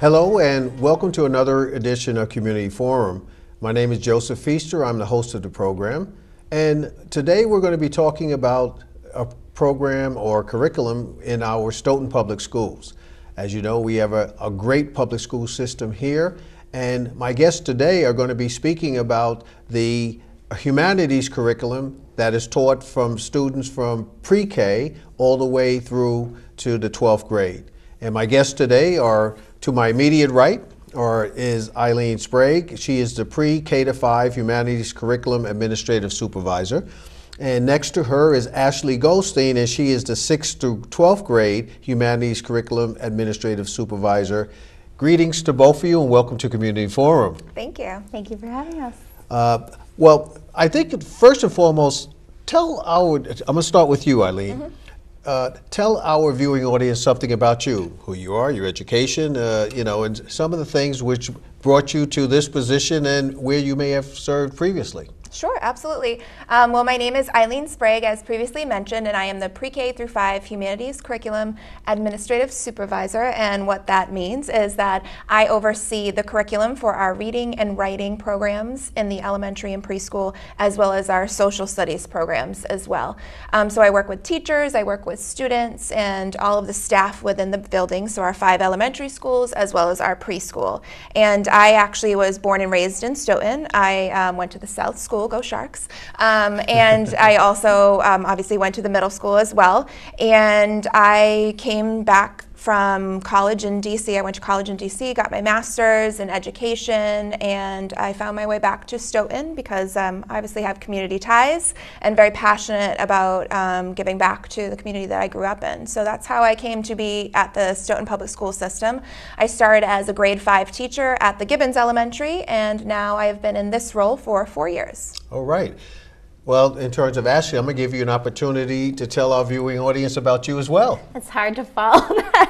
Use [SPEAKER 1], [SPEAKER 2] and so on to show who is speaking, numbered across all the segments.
[SPEAKER 1] Hello and welcome to another edition of Community Forum. My name is Joseph Feaster. I'm the host of the program. And today we're going to be talking about a program or curriculum in our Stoughton Public Schools. As you know, we have a great public school system here. And my guests today are going to be speaking about the Humanities curriculum that is taught from students from pre-K all the way through to the 12th grade. And my guests today are, to my immediate right, is Eileen Sprague. She is the pre-K-5 Humanities Curriculum Administrative Supervisor. And next to her is Ashley Goldstein, and she is the 6th through 12th grade Humanities Curriculum Administrative Supervisor. Greetings to both of you and welcome to Community Forum.
[SPEAKER 2] Thank you. Thank you for having us.
[SPEAKER 1] Well, I think first and foremost, I'm going to start with you, Eileen. Mm-hmm. Tell our viewing audience something about you, who you are, your education, and some of the things which brought you to this position and where you may have served previously.
[SPEAKER 2] Sure, absolutely. Well, my name is Eileen Sprague, as previously mentioned, and I am the Pre-K through 5 Humanities Curriculum Administrative Supervisor. And what that means is that I oversee the curriculum for our reading and writing programs in the elementary and preschool, as well as our social studies programs as well. So I work with teachers, I work with students, and all of the staff within the building, so our 5 elementary schools, as well as our preschool. And I actually was born and raised in Stoughton. I went to the South School, go Sharks, and I also obviously went to the middle school as well, and I came back from college in DC. I went to college in DC, got my master's in education, and I found my way back to Stoughton because I obviously have community ties and very passionate about giving back to the community that I grew up in. So that's how I came to be at the Stoughton Public School system. I started as a grade 5 teacher at the Gibbons Elementary, and now I have been in this role for 4 years.
[SPEAKER 1] All right. Well, in terms of Ashley, I'm going to give you an opportunity to tell our viewing audience about you as well.
[SPEAKER 3] It's hard to follow that.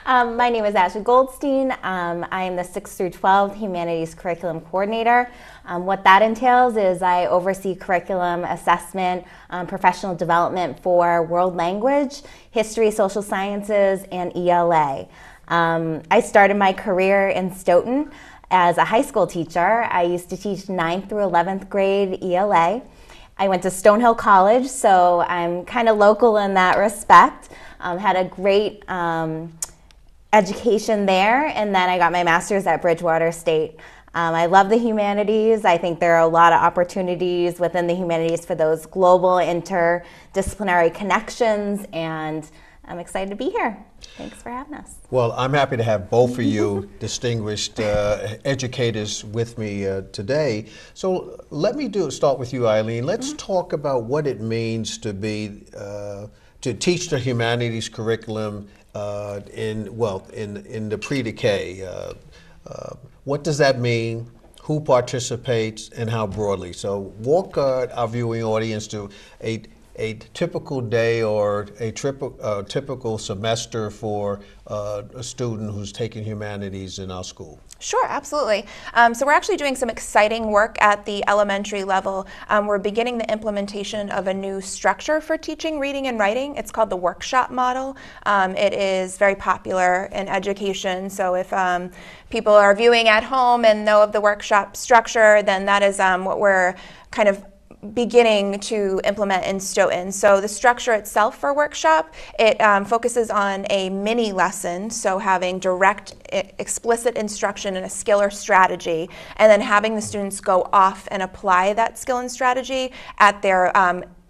[SPEAKER 3] My name is Ashley Goldstein. I am the 6th through 12th Humanities Curriculum Coordinator. What that entails is I oversee curriculum assessment, professional development for world language, history, social sciences, and ELA. I started my career in Stoughton as a high school teacher. I used to teach 9th through 11th grade ELA. I went to Stonehill College, so I'm kind of local in that respect. Had a great education there, and then I got my master's at Bridgewater State. I love the humanities. I think there are a lot of opportunities within the humanities for those global interdisciplinary connections, and I'm excited to be here. Thanks for having us.
[SPEAKER 1] Well, I'm happy to have both of you distinguished educators with me today. So let me start with you, Eileen. Let's talk about what it means to teach the humanities curriculum in the pre-K. What does that mean? Who participates and how broadly? So walk our viewing audience to a typical day or a typical semester for a student who's taking humanities in our school.
[SPEAKER 2] Sure, absolutely. So we're actually doing some exciting work at the elementary level. We're beginning the implementation of a new structure for teaching reading and writing. It's called the workshop model. It is very popular in education, so if people are viewing at home and know of the workshop structure, then that is what we're kind of beginning to implement in Stoughton. So the structure itself for workshop, it focuses on a mini lesson, so having direct explicit instruction in a skill or strategy, and then having the students go off and apply that skill and strategy at their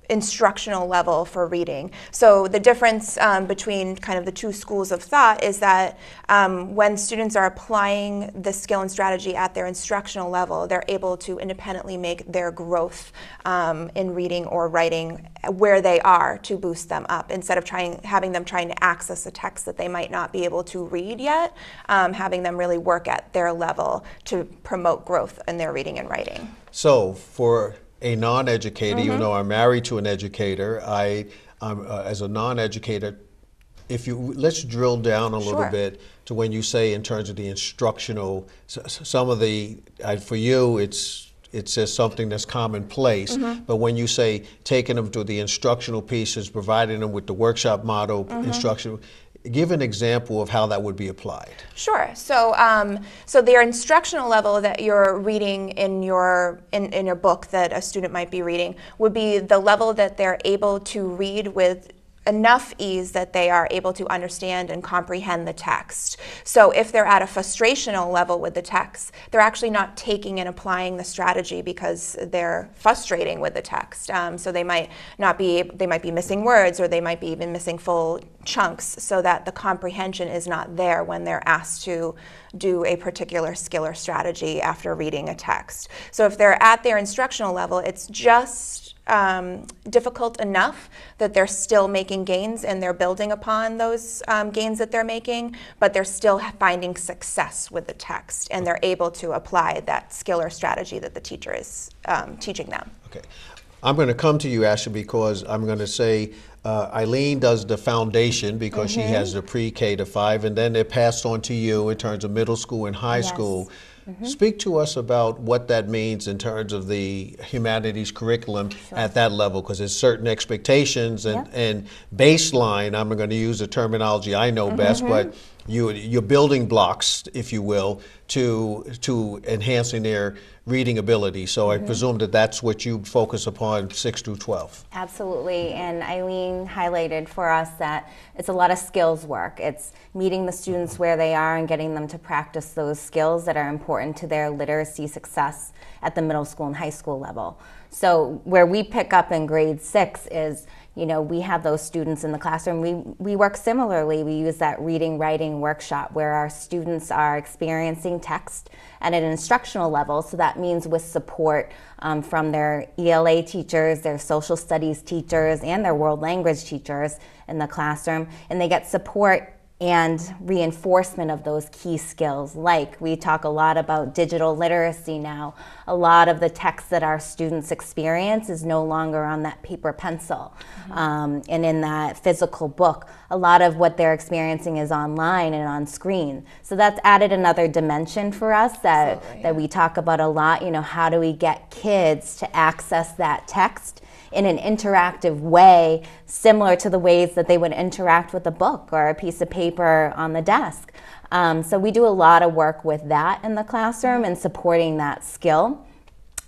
[SPEAKER 2] instructional level for reading. So the difference between kind of the two schools of thought is that when students are applying the skill and strategy at their instructional level, they're able to independently make their growth in reading or writing where they are to boost them up, instead of having them trying to access a text that they might not be able to read yet, having them really work at their level to promote growth in their reading and writing.
[SPEAKER 1] So for a non-educator, even though I'm married to an educator, as a non-educator, let's drill down a little bit to when you say in terms of the instructional, some of the, for you it's just something that's commonplace, but when you say taking them to the instructional pieces, providing them with the workshop model instruction, give an example of how that would be applied.
[SPEAKER 2] Sure. So, so their instructional level that you're reading in your book that a student might be reading would be the level that they're able to read with enough ease that they are able to understand and comprehend the text. So if they're at a frustrational level with the text, they're actually not taking and applying the strategy because they're frustrating with the text. So they might be missing words, or they might be even missing full chunks, so that the comprehension is not there when they're asked to do a particular skill or strategy after reading a text. So if they're at their instructional level, it's just difficult enough that they're still making gains and they're building upon those gains that they're making, but they're still finding success with the text, and they're able to apply that skill or strategy that the teacher is teaching them.
[SPEAKER 1] Okay. I'm going to come to you, Ashley, because I'm going to say Eileen does the foundation because she has the pre-K to 5, and then they're passed on to you in terms of middle school and high school. Speak to us about what that means in terms of the humanities curriculum at that level, because there's certain expectations and baseline. I'm going to use the terminology I know best, but your building blocks, if you will, to enhancing their reading ability. So I presume that that's what you focus upon 6 through 12.
[SPEAKER 3] Absolutely, and Eileen highlighted for us that it's a lot of skills work. It's meeting the students where they are and getting them to practice those skills that are important to their literacy success at the middle school and high school level. So where we pick up in grade 6 is, you know, we have those students in the classroom. We work similarly. We use that reading, writing workshop where our students are experiencing text at an instructional level. So that means with support from their ELA teachers, their social studies teachers, and their world language teachers in the classroom. And they get support and reinforcement of those key skills. Like, we talk a lot about digital literacy now. A lot of the text that our students experience is no longer on that paper pencil and in that physical book. A lot of what they're experiencing is online and on screen. So that's added another dimension for us that we talk about a lot. You know, how do we get kids to access that text in an interactive way, similar to the ways that they would interact with a book or a piece of paper on the desk. So we do a lot of work with that in the classroom and supporting that skill.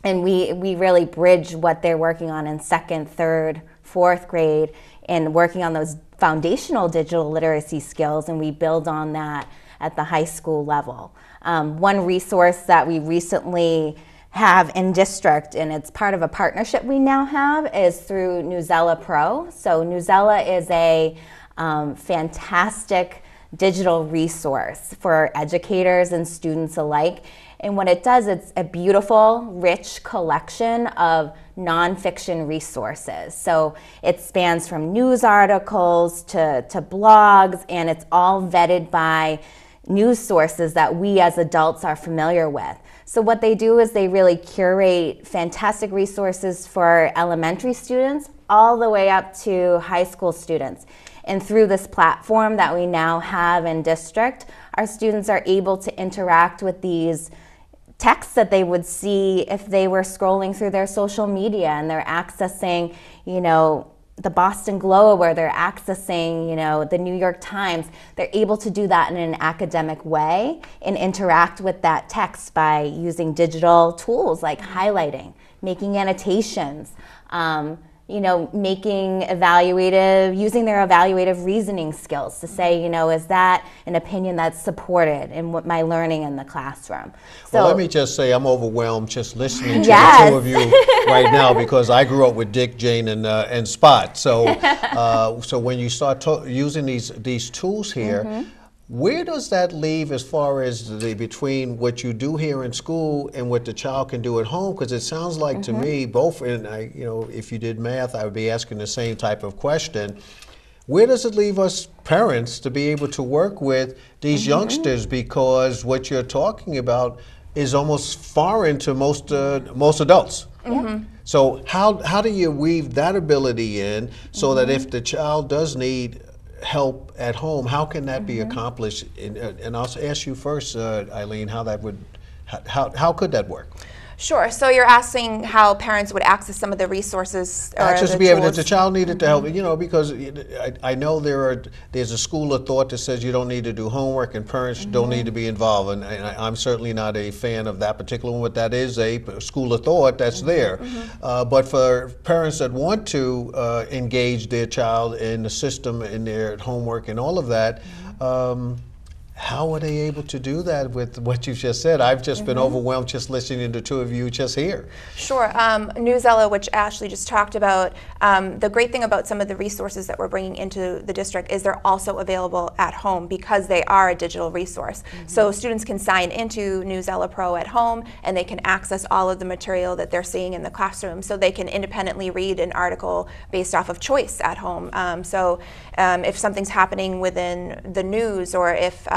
[SPEAKER 3] And we really bridge what they're working on in 2nd, 3rd, 4th grade, and working on those foundational digital literacy skills, and we build on that at the high school level. One resource that we recently have in district, and it's part of a partnership we now have, is through Newsela Pro. So Newsela is a fantastic digital resource for educators and students alike. And what it does, it's a beautiful, rich collection of nonfiction resources. So it spans from news articles to blogs, and it's all vetted by news sources that we as adults are familiar with. So what they do is they really curate fantastic resources for elementary students all the way up to high school students. And through this platform that we now have in district, our students are able to interact with these texts that they would see if they were scrolling through their social media, and they're accessing, you know, the Boston Globe, or they're accessing, you know, the New York Times. They're able to do that in an academic way and interact with that text by using digital tools like highlighting, making annotations, using their evaluative reasoning skills to say, is that an opinion that's supported in what my learning in the classroom?
[SPEAKER 1] Well, let me just say I'm overwhelmed just listening to
[SPEAKER 3] Yes.
[SPEAKER 1] the two of you right now, because I grew up with Dick, Jane, and Spot. So, so when you start using these tools here, where does that leave as far as between what you do here in school and what the child can do at home? Because it sounds like to me, both, and if you did math, I would be asking the same type of question. Where does it leave us parents to be able to work with these youngsters? Because what you're talking about is almost foreign to most adults. So how do you weave that ability in so that if the child does need help at home, how can that be accomplished? And I'll ask you first, Eileen, how could that work?
[SPEAKER 2] Sure. So you're asking how parents would access some of the resources or
[SPEAKER 1] Access
[SPEAKER 2] the
[SPEAKER 1] to be able to,
[SPEAKER 2] tools?
[SPEAKER 1] the child needed to help, because I know there's a school of thought that says you don't need to do homework and parents don't need to be involved, and I'm certainly not a fan of that particular one, but that is a school of thought that's there. But for parents that want to engage their child in the system, in their homework and all of that, how are they able to do that with what you've just said? I've just been overwhelmed just listening to the two of you just here.
[SPEAKER 2] Sure. Newsela, which Ashley just talked about, the great thing about some of the resources that we're bringing into the district is they're also available at home because they are a digital resource. So students can sign into Newsela Pro at home and they can access all of the material that they're seeing in the classroom, so they can independently read an article based off of choice at home. If something's happening within the news, or if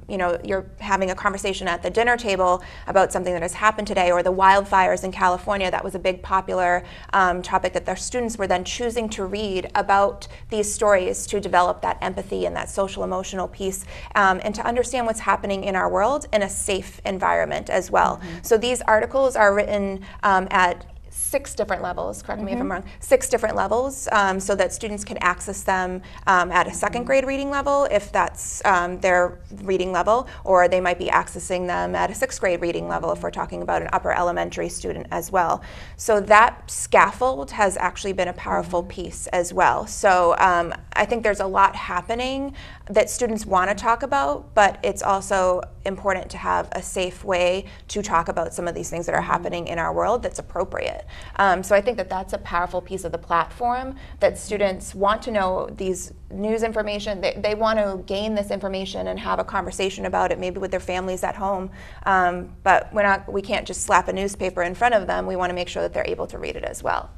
[SPEAKER 2] you're having a conversation at the dinner table about something that has happened today, or the wildfires in California, that was a big popular topic that their students were then choosing to read about these stories to develop that empathy and that social emotional piece, and to understand what's happening in our world in a safe environment as well. So these articles are written at 6 different levels, correct me if I'm wrong, 6 different levels, so that students can access them at a 2nd grade reading level, if that's their reading level, or they might be accessing them at a 6th grade reading level if we're talking about an upper elementary student as well. So that scaffold has actually been a powerful piece as well. So I think there's a lot happening that students want to talk about, but it's also important to have a safe way to talk about some of these things that are happening in our world that's appropriate. So I think that that's a powerful piece of the platform, that students want to know these news information. They want to gain this information and have a conversation about it, maybe with their families at home. But we can't just slap a newspaper in front of them. We want to make sure that they're able to read it as well.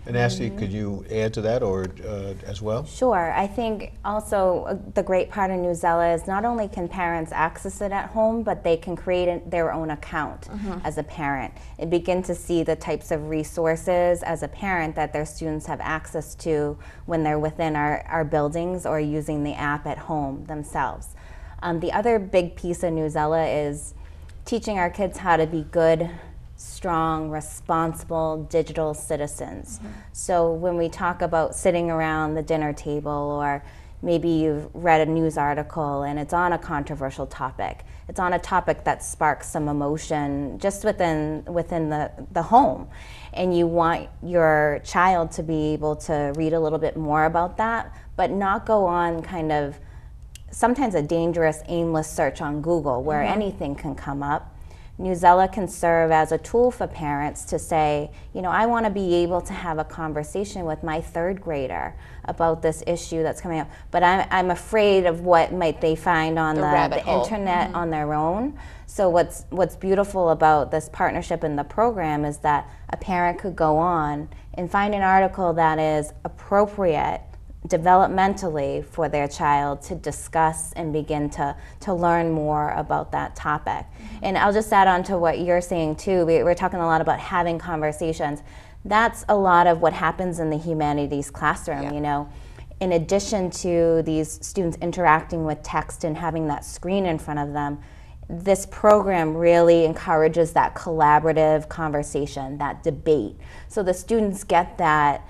[SPEAKER 1] And Ashley, could you add to that, or as well?
[SPEAKER 3] Sure. I think also the great part of Newsela is not only can parents access it at home, but they can create their own account as a parent and begin to see the types of resources as a parent that their students have access to when they're within our buildings or using the app at home themselves. The other big piece of Newsela is teaching our kids how to be good, strong, responsible digital citizens. So when we talk about sitting around the dinner table, or maybe you've read a news article and it's on a controversial topic, it's on a topic that sparks some emotion just within the home, and you want your child to be able to read a little bit more about that, but not go on kind of sometimes a dangerous, aimless search on Google where anything can come up. Newsela can serve as a tool for parents to say, I want to be able to have a conversation with my 3rd grader about this issue that's coming up, but I'm afraid of what might they find on the internet on their own. So what's beautiful about this partnership in the program is that a parent could go on and find an article that is appropriate developmentally for their child to discuss and begin to learn more about that topic. And I'll just add on to what you're saying too. We're talking a lot about having conversations. That's a lot of what happens in the humanities classroom, In addition to these students interacting with text and having that screen in front of them, this program really encourages that collaborative conversation, that debate. So the students get that,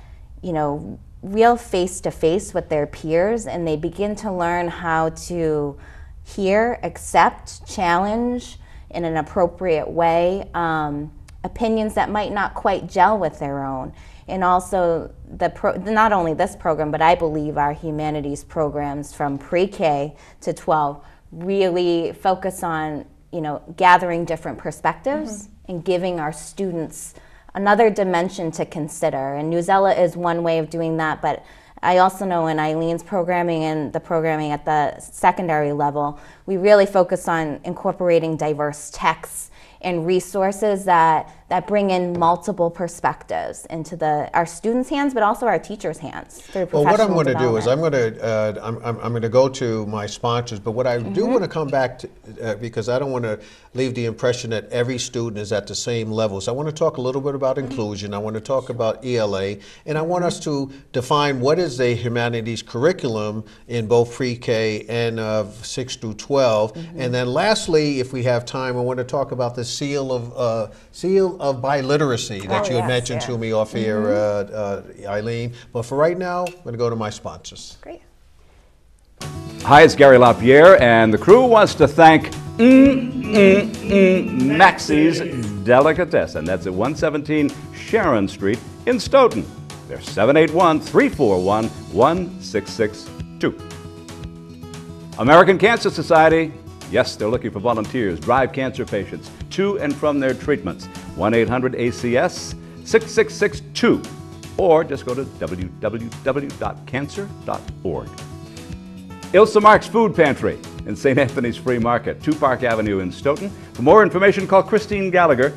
[SPEAKER 3] real face-to-face with their peers, and they begin to learn how to hear, accept, challenge in an appropriate way opinions that might not quite gel with their own. And also, not only this program, but I believe our humanities programs from pre-K to 12 really focus on, gathering different perspectives and giving our students another dimension to consider. And Newsela is one way of doing that, but I also know in Eileen's programming and the programming at the secondary level, we really focus on incorporating diverse texts and resources that bring in multiple perspectives into our students' hands, but also our teachers' hands through professional
[SPEAKER 1] Well, what I'm going to do is I'm
[SPEAKER 3] development.
[SPEAKER 1] going to go to my sponsors, but what I do want to come back to, because I don't want to leave the impression that every student is at the same level. So I want to talk a little bit about inclusion. I want to talk about ELA, and I want us to define what is a humanities curriculum in both pre-K and 6 through 12. And then lastly, if we have time, I want to talk about the seal of biliteracy that you had mentioned to me off here, Eileen. But for right now, I'm going to go to my sponsors.
[SPEAKER 2] Great.
[SPEAKER 4] Hi, it's Gary LaPierre, and the crew wants to thank Maxie's Delicatessen. That's at 117 Sharon Street in Stoughton. They're 781-341-1662. American Cancer Society. Yes, they're looking for volunteers. Drive cancer patients to and from their treatments. 1-800-ACS-6662. Or just go to www.cancer.org. Ilsa Mark's Food Pantry in St. Anthony's Free Market, 2 Park Avenue in Stoughton. For more information, call Christine Gallagher.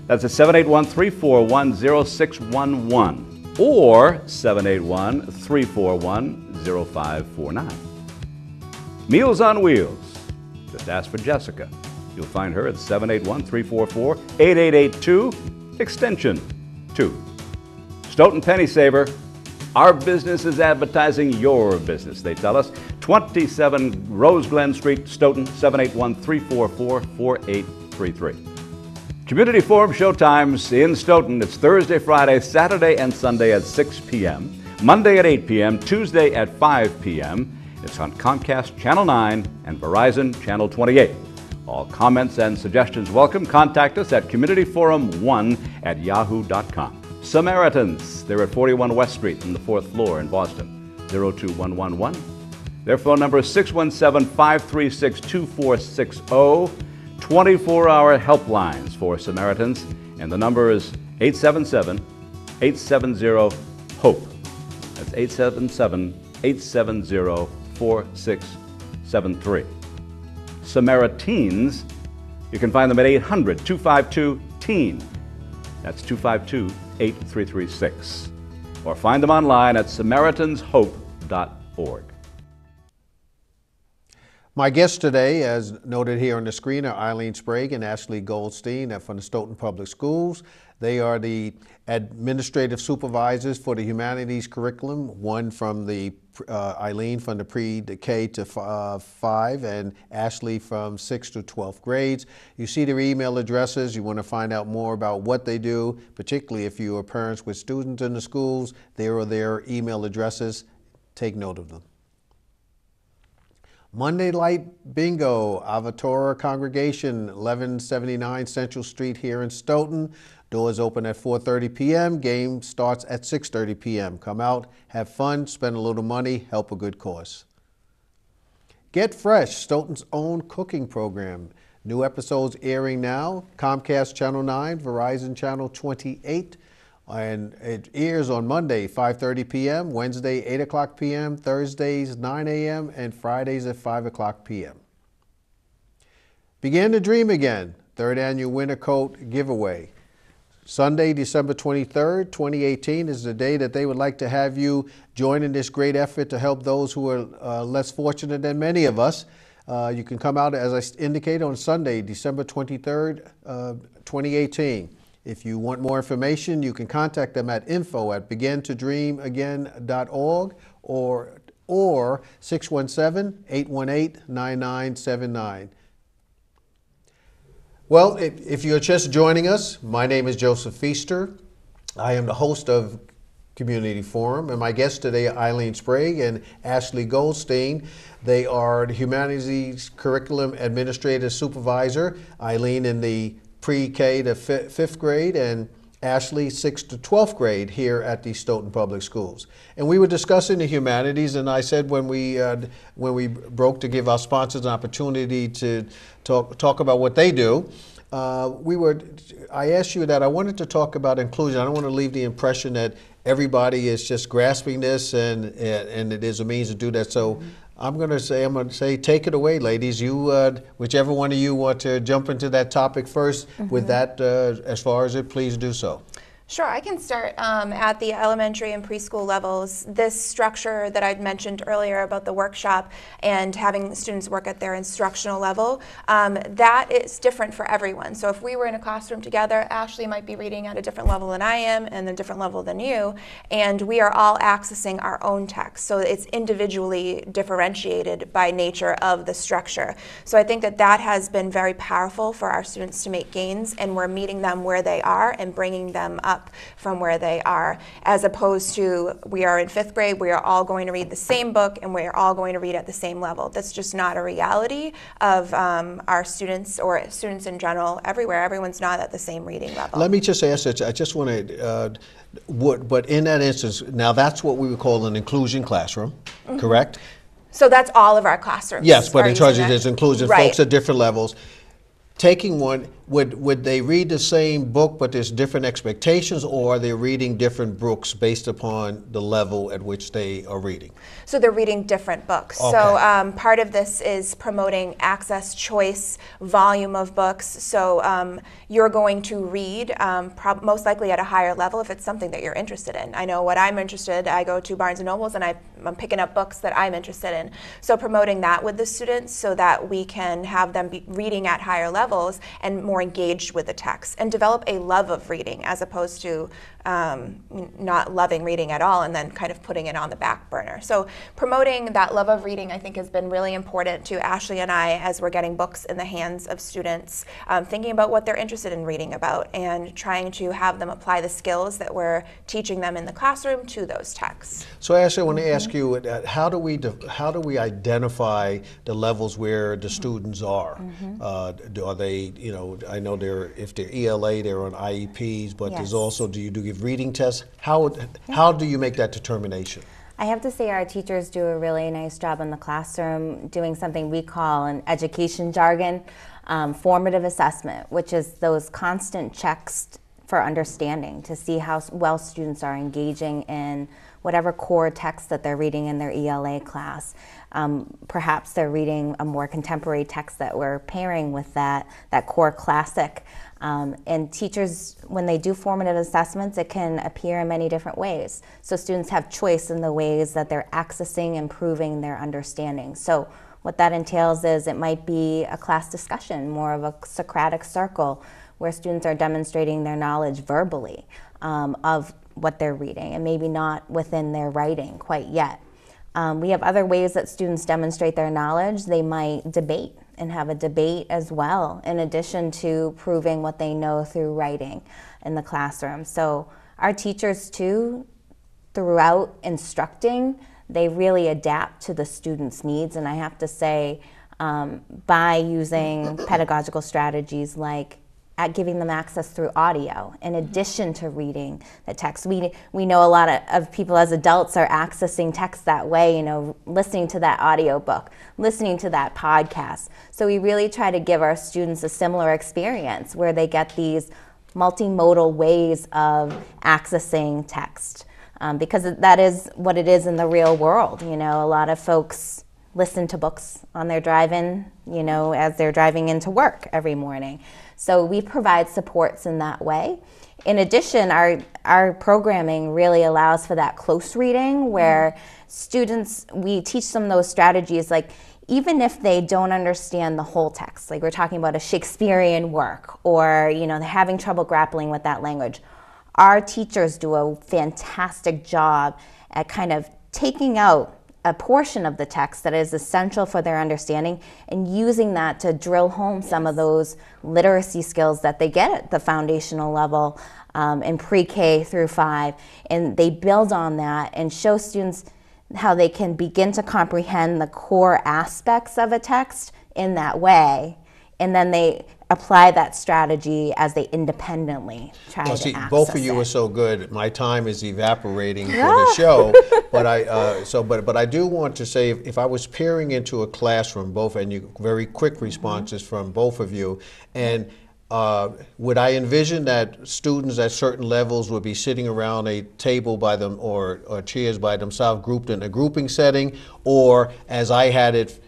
[SPEAKER 4] That's at 781-341-0611 or 781-341-0549. Meals on Wheels. Just ask for Jessica. You'll find her at 781-344-8882, extension 2. Stoughton Penny Saver. Our business is advertising your business, they tell us. 27 Rose Glen Street, Stoughton, 781-344-4833. Community Forum showtimes in Stoughton. It's Thursday, Friday, Saturday, and Sunday at 6 p.m., Monday at 8 p.m., Tuesday at 5 p.m., It's on Comcast Channel 9 and Verizon Channel 28. All comments and suggestions welcome. Contact us at communityforum1@yahoo.com. Samaritans, they're at 41 West Street on the 4th floor in Boston, 02111. Their phone number is 617-536-2460. 24-hour helplines for Samaritans, and the number is 877-870-HOPE. That's 877-870-4673. Samaritans, you can find them at 800-252-TEEN. That's 252-8336. Or find them online at SamaritansHope.org.
[SPEAKER 1] My guests today, as noted here on the screen, are Eileen Sprague and Ashley Goldstein from the Stoughton Public Schools. They are the administrative supervisors for the Humanities curriculum, one from the Eileen from the pre-K to 5 and Ashley from 6th to 12th grades. You see their email addresses. You want to find out more about what they do, particularly if you are parents with students in the schools. There are their email addresses. Take note of them. Monday Light Bingo, Avatora Congregation, 1179 Central Street here in Stoughton. Doors open at 4:30 p.m. Game starts at 6:30 p.m. Come out, have fun, spend a little money, help a good cause. Get Fresh, Stoughton's own cooking program. New episodes airing now, Comcast Channel 9, Verizon Channel 28. And it airs on Monday, 5:30 p.m., Wednesday, 8 o'clock p.m., Thursdays, 9 a.m., and Fridays at 5 o'clock p.m. Begin to Dream Again, 3rd Annual Winter Coat Giveaway. Sunday, December 23rd, 2018 is the day that they would like to have you join in this great effort to help those who are less fortunate than many of us. You can come out, as I indicated, on Sunday, December 23rd, 2018. If you want more information, you can contact them at info@begintodreamagain.org or 617-818-9979. Well, if you're just joining us, my name is Joseph Feaster. I am the host of Community Forum, and my guests today are Eileen Sprague and Ashley Goldstein. They are the Humanities Curriculum Administrative Supervisor, Eileen in the pre-K to 5th grade, and Ashley, 6th to 12th grade here at the Stoughton Public Schools. And we were discussing the humanities, and I said when we broke to give our sponsors an opportunity to talk about what they do, I asked you that I wanted to talk about inclusion. I don't want to leave the impression that everybody is just grasping this and it is a means to do that. So I'm going to say, take it away, ladies. You, whichever one of you want to jump into that topic first with that, as far as it, please do so.
[SPEAKER 2] Sure, I can start at the elementary and preschool levels. This structure that I'd mentioned earlier about the workshop and having students work at their instructional level, that is different for everyone. So if we were in a classroom together, Ashley might be reading at a different level than I am and a different level than you, and we are all accessing our own text. So it's individually differentiated by nature of the structure. So I think that that has been very powerful for our students to make gains, and we're meeting them where they are and bringing them up from where they are, as opposed to we are in 5th grade, we are all going to read the same book and we are all going to read at the same level. That's just not a reality of our students or students in general everywhere. Everyone's not at the same reading level.
[SPEAKER 1] Let me just ask that, I just want to, but in that instance, now that's what we would call an inclusion classroom, correct?
[SPEAKER 2] So that's all of our classrooms.
[SPEAKER 1] Yes, but in terms of this inclusion,
[SPEAKER 2] right.
[SPEAKER 1] Folks at different levels. Taking one, would they read the same book but there's different expectations, or are they reading different books based upon the level at which they are reading?
[SPEAKER 2] So they're reading different books.
[SPEAKER 1] Okay.
[SPEAKER 2] So part of this is promoting access, choice, volume of books. So you're going to read most likely at a higher level if it's something that you're interested in. I know what I'm interested in. I go to Barnes and Nobles and I'm picking up books that I'm interested in. So promoting that with the students so that we can have them be reading at higher levels and more engaged with the text, and develop a love of reading as opposed to not loving reading at all and then kind of putting it on the back burner. So promoting that love of reading, I think, has been really important to Ashley and I as we're getting books in the hands of students, thinking about what they're interested in reading about and trying to have them apply the skills that we're teaching them in the classroom to those texts.
[SPEAKER 1] So Ashley, I want to ask you, how do we identify the levels where the students are? Are they, I know if they're ELA, they're on IEPs, but there's also, do you give reading tests? How do you make that determination?
[SPEAKER 3] I have to say our teachers do a really nice job in the classroom doing something we call in education jargon, formative assessment, which is those constant checks for understanding to see how well students are engaging in whatever core text that they're reading in their ELA class. Perhaps they're reading a more contemporary text that we're pairing with that core classic. And teachers, when they do formative assessments, it can appear in many different ways. So students have choice in the ways that they're accessing, improving their understanding. So what that entails is it might be a class discussion, more of a Socratic circle, where students are demonstrating their knowledge verbally of what they're reading, and maybe not within their writing quite yet. We have other ways that students demonstrate their knowledge. They might debate and have a debate as well, in addition to proving what they know through writing in the classroom. So our teachers too, throughout instructing, they really adapt to the students' needs. And I have to say, by using pedagogical strategies like giving them access through audio in addition to reading the text. We know a lot of people as adults are accessing text that way, listening to that audio book, listening to that podcast. So we really try to give our students a similar experience where they get these multimodal ways of accessing text, because that is what it is in the real world. A lot of folks listen to books on their drive-in, as they're driving into work every morning. So we provide supports in that way. In addition, our programming really allows for that close reading where students, we teach them those strategies, like even if they don't understand the whole text, like we're talking about a Shakespearean work, or they're having trouble grappling with that language. Our teachers do a fantastic job at kind of taking out a portion of the text that is essential for their understanding and using that to drill home some of those literacy skills that they get at the foundational level in pre-K through 5. And they build on that and show students how they can begin to comprehend the core aspects of a text in that way. And then they apply that strategy as they independently try
[SPEAKER 1] Well,
[SPEAKER 3] to
[SPEAKER 1] see,
[SPEAKER 3] access
[SPEAKER 1] both of you
[SPEAKER 3] it.
[SPEAKER 1] are so good. My time is evaporating for the show, but I do want to say, if I was peering into a classroom, both, and you very quick responses from both of you, and would I envision that students at certain levels would be sitting around a table by them or chairs by themselves, grouped in a grouping setting, or as I had it,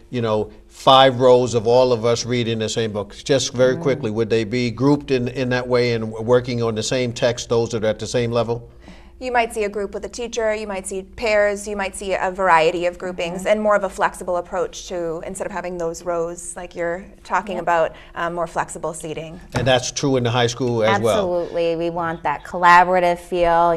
[SPEAKER 1] 5 rows of all of us reading the same book? Just very quickly, would they be grouped in that way and working on the same text, those that are at the same level?
[SPEAKER 2] You might see a group with a teacher, you might see pairs, you might see a variety of groupings, and more of a flexible approach to, instead of having those rows like you're talking about, more flexible seating.
[SPEAKER 1] And that's true in the high school as well?
[SPEAKER 3] Absolutely. We want that collaborative feel.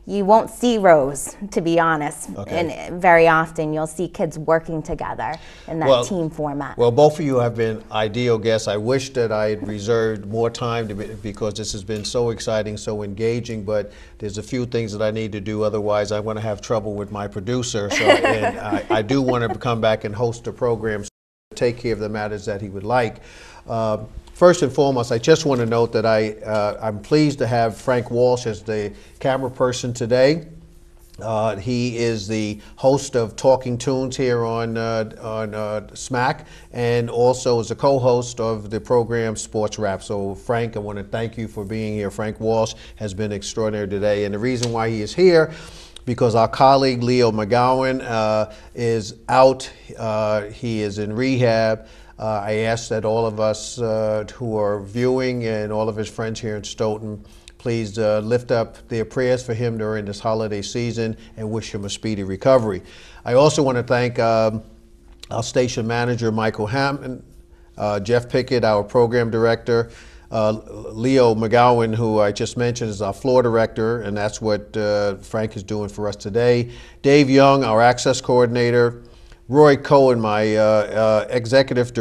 [SPEAKER 3] You won't see rows, to be honest.
[SPEAKER 1] Okay.
[SPEAKER 3] And very often you'll see kids working together in that team format.
[SPEAKER 1] Well, both of you have been ideal guests. I wish that I had reserved more time because this has been so exciting, so engaging, but there's a few things that I need to do. Otherwise, I'm going to have trouble with my producer. So, and I do want to come back and host a program, take care of the matters that he would like. First and foremost, I just want to note that I'm pleased to have Frank Walsh as the camera person today. He is the host of Talking Tunes here on SMAC, and also is a co-host of the program Sports Rap. So Frank, I want to thank you for being here. Frank Walsh has been extraordinary today, and the reason why he is here, because our colleague Leo McGowan is out. He is in rehab. I ask that all of us who are viewing and all of his friends here in Stoughton, please lift up their prayers for him during this holiday season and wish him a speedy recovery. I also want to thank our station manager, Michael Hammond, Jeff Pickett, our program director, Leo McGowan, who I just mentioned, is our floor director, and that's what Frank is doing for us today. Dave Young, our access coordinator. Roy Cohen, my executive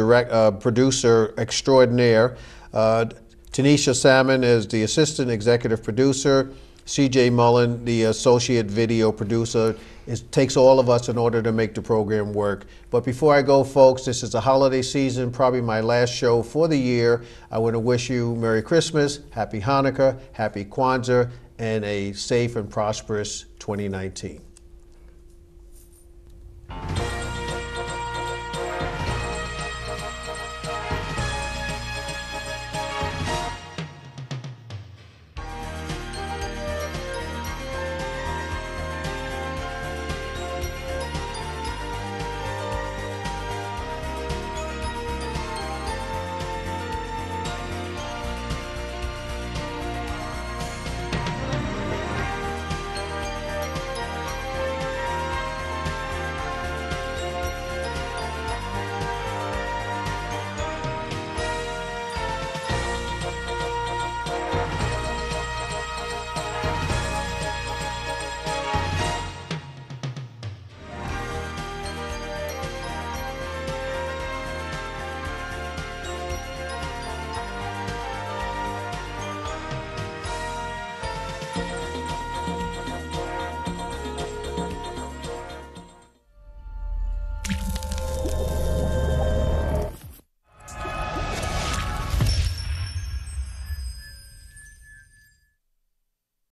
[SPEAKER 1] producer extraordinaire. Tanisha Salmon is the assistant executive producer. CJ Mullen, the associate video producer. It takes all of us in order to make the program work. But before I go, folks, this is the holiday season, probably my last show for the year. I want to wish you Merry Christmas, Happy Hanukkah, Happy Kwanzaa, and a safe and prosperous 2019.